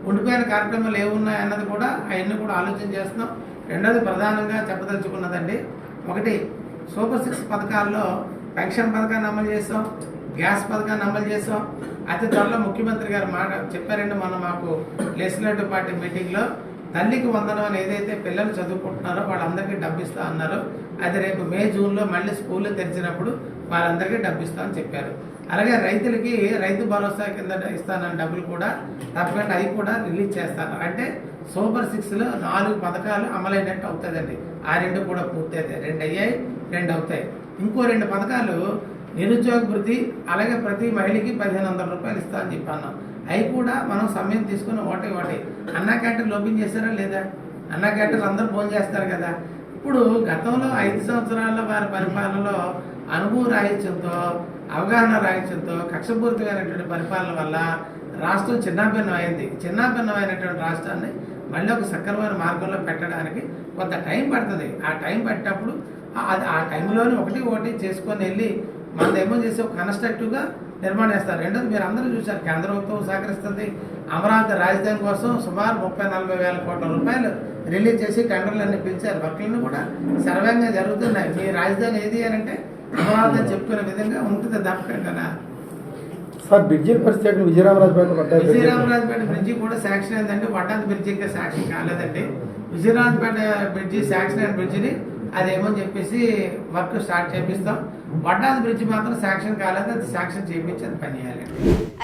ఉండిపోయిన కార్యక్రమాలు ఏమున్నాయి అన్నది కూడా అవన్నీ కూడా ఆలోచన చేస్తున్నాం. రెండోది ప్రధానంగా చెప్పదలుచుకున్నదండి, ఒకటి సూపర్ 6 పథకాల్లో పెన్షన్ పథకాన్ని అమలు చేస్తాం, గ్యాస్ పథకాన్ని అమలు చేస్తాం. అతి త్వరలో ముఖ్యమంత్రి గారు మాట చెప్పారండి మనం మాకు లెజిస్లేటివ్ పార్టీ మీటింగ్లో, తల్లికి వందనం అని ఏదైతే పిల్లలు చదువుకుంటున్నారో వాళ్ళందరికీ డబ్బు ఇస్తా అన్నారు. అది రేపు మే జూన్లో మళ్ళీ స్కూళ్ళు తెరిచినప్పుడు వాళ్ళందరికీ డబ్బు ఇస్తా అని చెప్పారు. అలాగే రైతులకి రైతు భరోసా కింద ఇస్తానన్న డబ్బులు కూడా తప్పకుండా అవి కూడా రిలీజ్ చేస్తారు. అంటే సూపర్ 6లో 4 పథకాలు అమలైనట్టు అవుతుందండి. ఆ 2 కూడా పూర్తయితే 2 అయ్యాయి, 2 అవుతాయి. ఇంకో 2 పథకాలు నిరుద్యోగ వృత్తి, అలాగే ప్రతి మహిళకి 1500 రూపాయలు ఇస్తా అని చెప్పాను. అవి కూడా మనం సమయం తీసుకుని ఒకటి అన్నా క్యాంటీన్లు ఓపెన్ చేస్తారా లేదా? అన్నా క్యాంటీన్లు అందరూ భోజనం చేస్తారు కదా. ఇప్పుడు గతంలో 5 సంవత్సరాల వారి పరిపాలనలో అనుభవ రాహిత్యంతో అవగాహన రాహిత్యంతో కక్షపూరితమైనటువంటి పరిపాలన వల్ల రాష్ట్రం చిన్నాభిన్నమైనటువంటి రాష్ట్రాన్ని మళ్ళీ ఒక సక్రమైన మార్గంలో పెట్టడానికి కొంత టైం పడుతుంది. ఆ టైం పట్టినప్పుడు ఆ టైంలోనే ఒకటి చేసుకొని వెళ్ళి మనదేమో చేసి ఒక కన్స్ట్రక్టివ్గా నిర్మాణం చేస్తారు. రెండోది మీరు అందరూ చూశారు, కేంద్ర ప్రభుత్వం సహకరిస్తుంది. అమరావతి రాజధాని కోసం సుమారు 30-40 వేల కోట్ల రూపాయలు రిలీజ్ చేసి టెండర్లన్నీ పిలిచారు. వర్క్లన్నీ కూడా సర్వేంగా జరుగుతున్నాయి. మీ రాజధాని ఏది అని అంటే అమరావతి అని చెప్పుకునే విధంగా ఉంటుంది తప్పకుండా. సార్ బ్రిడ్జి పరిస్థితి విజయరామరాజపేట బ్రిడ్జి కూడా శాంక్షన్ అయిందండి. వడ్డాది బ్రిడ్జి ఇంకా శాంక్షన్ కాలేదండి. విజయరామరాజపేట బ్రిడ్జి శాంక్షన్ అయిన బ్రిడ్జిని అదేమని చెప్పేసి వర్క్ స్టార్ట్ చేపిస్తాం. వడ్డాది బ్రిడ్జ్ మాత్రం శాంక్షన్ కాలేదు, అది శాంక్షన్ చేయించి అది పని చేయాలి.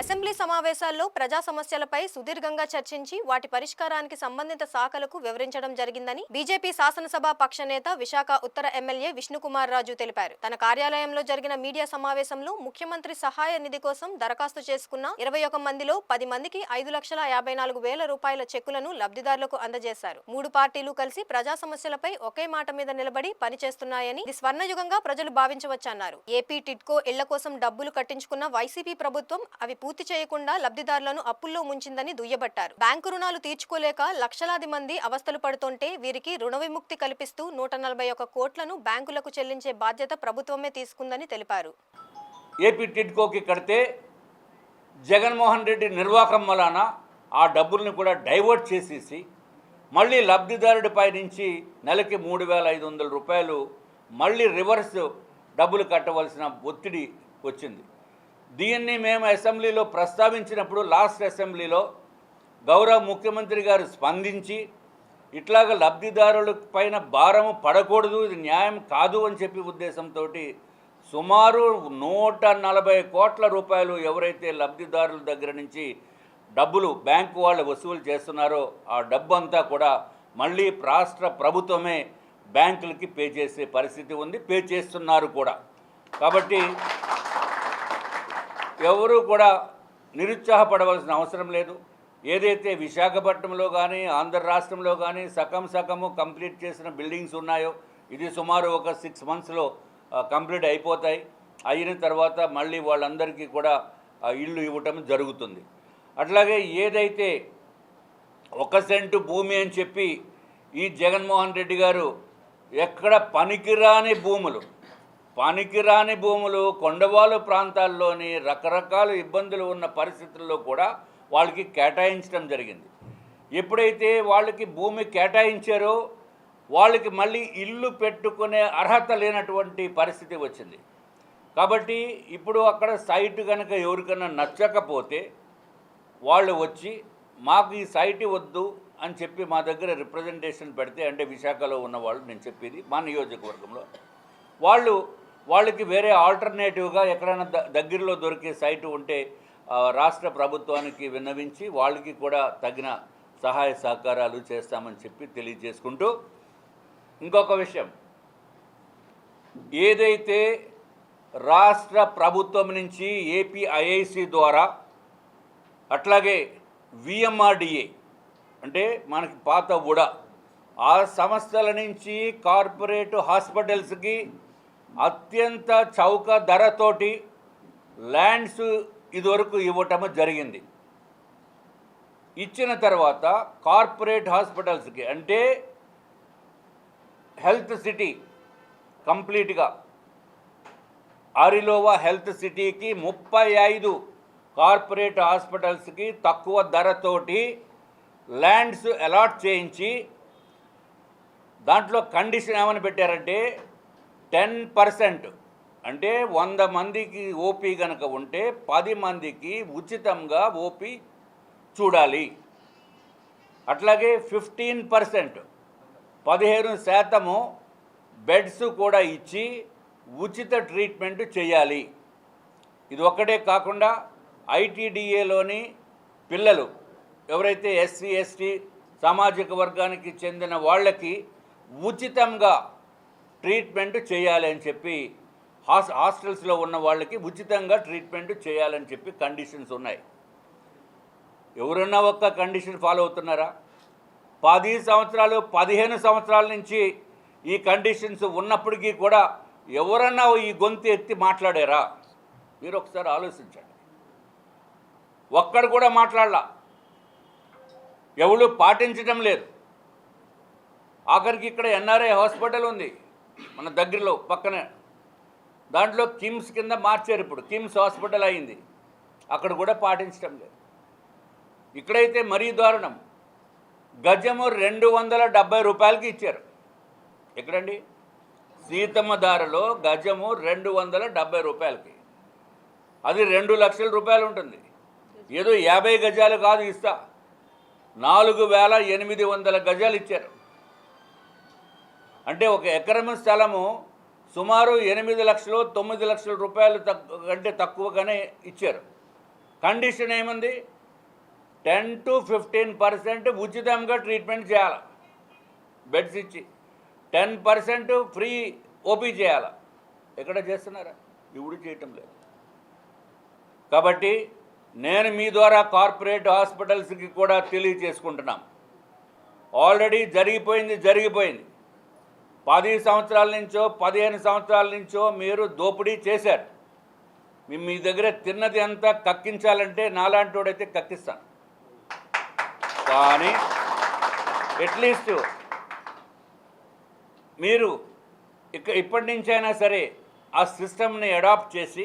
అసెంబ్లీ సమావేశాల్లో ప్రజా సమస్యలపై సుదీర్ఘంగా చర్చించి వాటి పరిష్కారానికి సంబంధిత శాఖలకు వివరించడం జరిగిందని బీజేపీ శాసనసభ పక్ష నేత విశాఖ ఉత్తర ఎమ్మెల్యే విష్ణుకుమార్ రాజు తెలిపారు. తన కార్యాలయంలో జరిగిన మీడియా సమావేశంలో ముఖ్యమంత్రి సహాయ నిధి కోసం దరఖాస్తు చేసుకున్న 21 మందిలో 10 మందికి 5,54,000 రూపాయల చెక్కులను లబ్ధిదారులకు అందజేశారు. 3 పార్టీలు కలిసి ప్రజా సమస్యలపై ఒకే మాట మీద నిలబడి పనిచేస్తున్నాయని, ఇది స్వర్ణయుగంగా ప్రజలు భావించవచ్చన్నారు. ఏపీ టిడ్కో ఇళ్ల కోసం డబ్బులు కట్టించుకున్న వైసీపీ ప్రభుత్వం అవి పూర్తి చేయకుండా లబ్ధిదారులను అప్పుల్లో ముంచిందని దుయ్యబట్టారు. బ్యాంకు రుణాలు తీర్చుకోలేక లక్షలాది మంది అవస్థలు పడుతుంటే వీరికి రుణ విముక్తి కల్పిస్తూ 141 కోట్లను బ్యాంకులకు చెల్లించే బాధ్యత ప్రభుత్వమే తీసుకుందని తెలిపారు. ఏపీ టిడ్కోకి కడితే జగన్మోహన్ రెడ్డి నిర్వాహకం వలన ఆ డబ్బుల్ని కూడా డైవర్ట్ చేసేసి మళ్ళీ లబ్ధిదారుడిపై నుంచి నెలకి 3,500 రూపాయలు మళ్ళీ రివర్స్ డబ్బులు కట్టవలసిన ఒత్తిడి వచ్చింది. దీన్ని మేము అసెంబ్లీలో ప్రస్తావించినప్పుడు లాస్ట్ అసెంబ్లీలో గౌరవ ముఖ్యమంత్రి గారు స్పందించి ఇట్లాగ లబ్ధిదారుల పైన భారము పడకూడదు, ఇది న్యాయం కాదు అని చెప్పి ఉద్దేశంతో సుమారు 140 కోట్ల రూపాయలు ఎవరైతే లబ్ధిదారుల దగ్గర నుంచి డబ్బులు బ్యాంకు వాళ్ళు వసూలు చేస్తున్నారో ఆ డబ్బు అంతా కూడా మళ్ళీ రాష్ట్ర ప్రభుత్వమే బ్యాంకులకి పే చేసే పరిస్థితి ఉంది, పే చేస్తున్నారు కూడా. కాబట్టి ఎవరు కూడా నిరుత్సాహపడవలసిన అవసరం లేదు. ఏదైతే విశాఖపట్నంలో కానీ ఆంధ్ర రాష్ట్రంలో కానీ సగము కంప్లీట్ చేసిన బిల్డింగ్స్ ఉన్నాయో ఇది సుమారు ఒక 6 మంత్స్లో కంప్లీట్ అయిపోతాయి. అయిన తర్వాత మళ్ళీ వాళ్ళందరికీ కూడా ఇళ్ళు ఇవ్వటం జరుగుతుంది. అట్లాగే ఏదైతే 1 సెంటు భూమి అని చెప్పి ఈ జగన్మోహన్ రెడ్డి గారు ఎక్కడ పనికిరాని భూములు కొండవాలు ప్రాంతాల్లోని రకరకాల ఇబ్బందులు ఉన్న పరిస్థితుల్లో కూడా వాళ్ళకి కేటాయించడం జరిగింది. ఎప్పుడైతే వాళ్ళకి భూమి కేటాయించారో వాళ్ళకి మళ్ళీ ఇల్లు పెట్టుకునే అర్హత లేనటువంటి పరిస్థితి వచ్చింది. కాబట్టి ఇప్పుడు అక్కడ సైటు కనుక ఎవరికైనా నచ్చకపోతే వాళ్ళు వచ్చి మాకు ఈ సైటు వద్దు అని చెప్పి మా దగ్గర రిప్రజెంటేషన్ పెడితే, అంటే విశాఖలో ఉన్నవాళ్ళు, నేను చెప్పేది మా నియోజకవర్గంలో, వాళ్ళకి వేరే ఆల్టర్నేటివ్గా ఎక్కడైనా దగ్గరలో దొరికే సైటు ఉంటే రాష్ట్ర ప్రభుత్వానికి విన్నవించి వాళ్ళకి కూడా తగిన సహాయ సహకారాలు చేస్తామని చెప్పి తెలియజేసుకుంటూ, ఇంకొక విషయం, ఏదైతే రాష్ట్ర ప్రభుత్వం నుంచి ఏపీఐఐసి ద్వారా అట్లాగే విఎంఆర్డిఏ అంటే మనకి పాత కూడా ఆ సంస్థల నుంచి కార్పొరేట్ హాస్పిటల్స్కి అత్యంత చౌక ధరతోటి ల్యాండ్స్ ఇదివరకు ఇవ్వటం జరిగింది. ఇచ్చిన తర్వాత కార్పొరేట్ హాస్పిటల్స్కి అంటే హెల్త్ సిటీ కంప్లీట్గా ఆరిలోవా హెల్త్ సిటీకి 35 కార్పొరేట్ హాస్పిటల్స్కి తక్కువ ధరతోటి ల్యాండ్స్ అలాట్ చేయించి దాంట్లో కండిషన్ ఏమని పెట్టారంటే 10% అంటే 100 మందికి ఓపీ కనుక ఉంటే 10 మందికి ఉచితంగా ఓపీ చూడాలి. అట్లాగే 15% 15% బెడ్స్ కూడా ఇచ్చి ఉచిత ట్రీట్మెంట్ చేయాలి. ఇది ఒక్కటే కాకుండా ఐటీడీఏలోని పిల్లలు ఎవరైతే ఎస్సీ ఎస్టీ సామాజిక వర్గానికి చెందిన వాళ్ళకి ఉచితంగా ట్రీట్మెంట్ చేయాలి అని చెప్పి హాస్టల్స్లో ఉన్న వాళ్ళకి ఉచితంగా ట్రీట్మెంట్ చేయాలని చెప్పి కండిషన్స్ ఉన్నాయి. ఎవరన్నా ఒక్క కండిషన్ ఫాలో అవుతున్నారా? 10 సంవత్సరాలు 15 సంవత్సరాల నుంచి ఈ కండిషన్స్ ఉన్నప్పటికీ కూడా ఎవరన్నా ఈ గొంతు ఎత్తి మాట్లాడారా? మీరు ఒకసారి ఆలోచించండి. ఒక్కడు కూడా మాట్లాడలా, ఎవరు పాటించడం లేదు. ఆఖరికి ఇక్కడ ఎన్ఆర్ఐ హాస్పిటల్ ఉంది మన దగ్గరలో పక్కనే, దాంట్లో కిమ్స్ కింద మార్చారు, ఇప్పుడు కిమ్స్ హాస్పిటల్ అయింది, అక్కడ కూడా పాటించడం లేదు. ఇక్కడైతే మరీ దారుణం, గజము 270 రూపాయలకి ఇచ్చారు. ఎక్కడండి? సీతమ్మ దారిలో గజము 270 రూపాయలకి, అది 2 లక్షల రూపాయలు ఉంటుంది. ఏదో 50 గజాలు కాదు ఇస్తా, 4,800 గజాలు ఇచ్చారు. అంటే 1 ఎకరం స్థలము సుమారు 8 లక్షలు 9 లక్షల రూపాయలు కంటే తక్కువగానే ఇచ్చారు. కండిషన్ ఏముంది? 10 to 15% ఉచితంగా ట్రీట్మెంట్ చేయాలి, బెడ్స్ ఇచ్చి 10% ఫ్రీ ఓపీ చేయాలి. ఎక్కడ చేస్తున్నారా? ఇప్పుడు చేయటం లేదు. కాబట్టి నేను మీ ద్వారా కార్పొరేట్ హాస్పిటల్స్కి కూడా తెలియజేసుకుంటున్నాం, ఆల్రెడీ జరిగిపోయింది. 10 సంవత్సరాల నుంచో 15 సంవత్సరాల నుంచో మీరు దోపిడీ చేశారు. మీ దగ్గర తిన్నది అంతా కక్కించాలంటే నాలాంటి వాడైతే కక్కిస్తాను. కానీ అట్లీస్ట్ మీరు ఇప్పటి నుంచైనా సరే ఆ సిస్టమ్ని అడాప్ట్ చేసి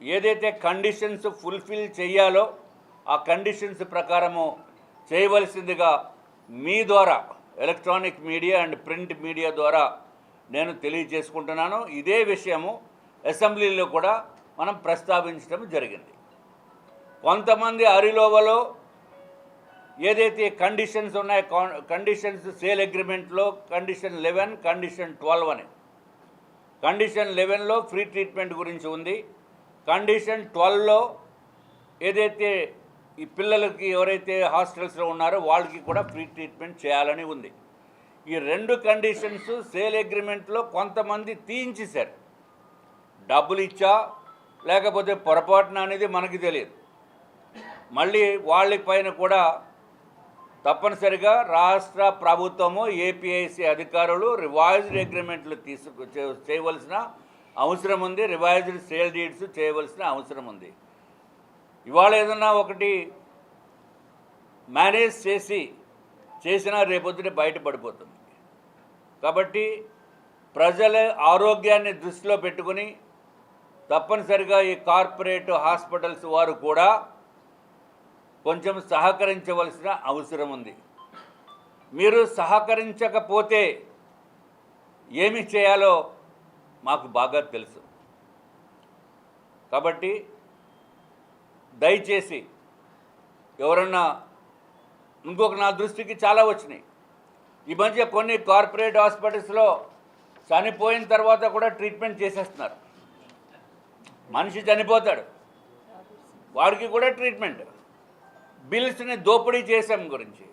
ఏదైతే కండిషన్స్ ఫుల్ఫిల్ చేయాలో ఆ కండిషన్స్ ప్రకారము చేయవలసిందిగా మీ ద్వారా electronic media and print media ద్వారా నేను తెలియజేసుకుంటున్నాను. ఇదే విషయము అసెంబ్లీలో కూడా మనం ప్రస్తావించడం జరిగింది. కొంతమంది అరిలోవలో ఏదైతే కండిషన్స్ ఉన్నాయో, కండిషన్స్ సేల్ అగ్రిమెంట్లో కండిషన్ 11, కండిషన్ 12 అని. కండిషన్ 11లో ఫ్రీ ట్రీట్మెంట్ గురించి ఉంది. కండిషన్ 12లో ఏదైతే ఈ పిల్లలకి ఎవరైతే హాస్టల్స్లో ఉన్నారో వాళ్ళకి కూడా ఫ్రీ ట్రీట్మెంట్ చేయాలని ఉంది. ఈ 2 కండిషన్స్ సేల్ అగ్రిమెంట్లో కొంతమంది తీయించేశారు. డబ్బులు ఇచ్చా లేకపోతే పొరపాటున అనేది మనకి తెలియదు. మళ్ళీ వాళ్ళ పైన కూడా తప్పనిసరిగా రాష్ట్ర ప్రభుత్వము ఏపీఐసి అధికారులు రివైజ్డ్ అగ్రిమెంట్లు చేయవలసిన అవసరం ఉంది, రివైజ్డ్ సేల్ డీడ్స్ చేయవలసిన అవసరం ఉంది. ఇవాళ ఏదన్నా ఒకటి మేనేజ్ చేసినా రేపొద్దునే బయటపడిపోతుంది. కాబట్టి ప్రజల ఆరోగ్యాన్ని దృష్టిలో పెట్టుకుని తప్పనిసరిగా ఈ కార్పొరేట్ హాస్పిటల్స్ వారు కూడా కొంచెం సహకరించవలసిన అవసరం ఉంది. మీరు సహకరించకపోతే ఏమి చేయాలో మాకు బాగా తెలుసు. కాబట్టి దయచేసి ఎవరన్నా నా దృష్టికి చాలా వచ్చినాయి. ఈ మధ్య కొన్ని కార్పొరేట్ హాస్పిటల్స్లో చనిపోయిన తర్వాత కూడా ట్రీట్మెంట్ చేసేస్తున్నారు. మనిషి చనిపోతాడు, వాడికి కూడా ట్రీట్మెంట్, బిల్స్ని దోపిడీ చేసాం గురించి.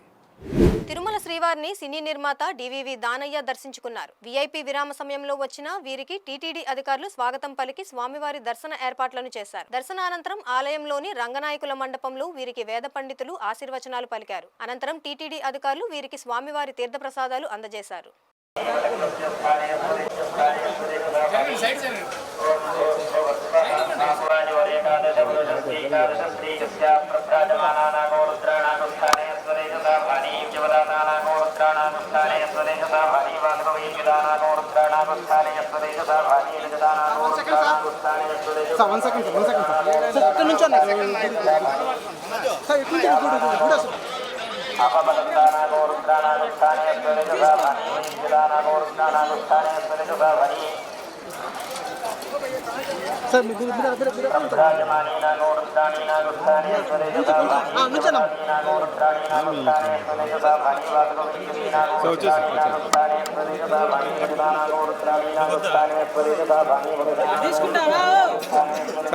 తిరుమల శ్రీవారిని సినీ నిర్మాత డివివి దానయ్య దర్శించుకున్నారు. వీఐపీ విరామ సమయంలో వచ్చిన వీరికి టీటీడీ అధికారులు స్వాగతం పలికి స్వామివారి దర్శన ఏర్పాట్లను చేశారు. దర్శనానంతరం ఆలయంలోని రంగనాయకుల మండపంలో వీరికి వేద పండితులు ఆశీర్వచనాలు పలికారు. అనంతరం టీటీడీ అధికారులు వీరికి స్వామివారి తీర్థప్రసాదాలు అందజేశారు.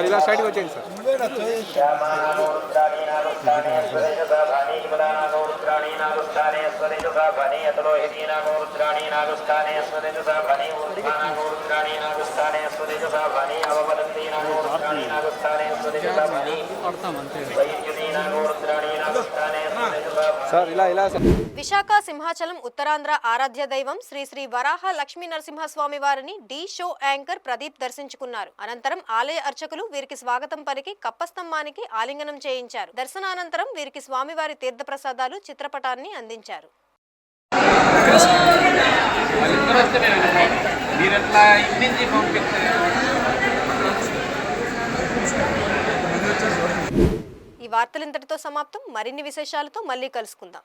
ఇలా సైడ్కి వచ్చేయండి సార్. విశాఖ సింహాచలం ఉత్తరాంధ్ర ఆరాధ్య దైవం శ్రీ శ్రీ వరాహ లక్ష్మీ నరసింహస్వామి వారిని డి షో యాంకర్ ప్రదీప్ దర్శించుకున్నారు. అనంతరం ఆలయ అర్చకులు వీరికి స్వాగతం పలికి కప్పస్తంభానికి ఆలింగనం చేయించారు. దర్శనానంతరం వీరికి స్వామివారి తీర్థప్రసాదాలు, చిత్రపటాన్ని అందించారు. ఈ వార్తలు ఇంతటితో సమాప్తం. మరిన్ని విశేషాలతో మళ్ళీ కలుసుకుందాం.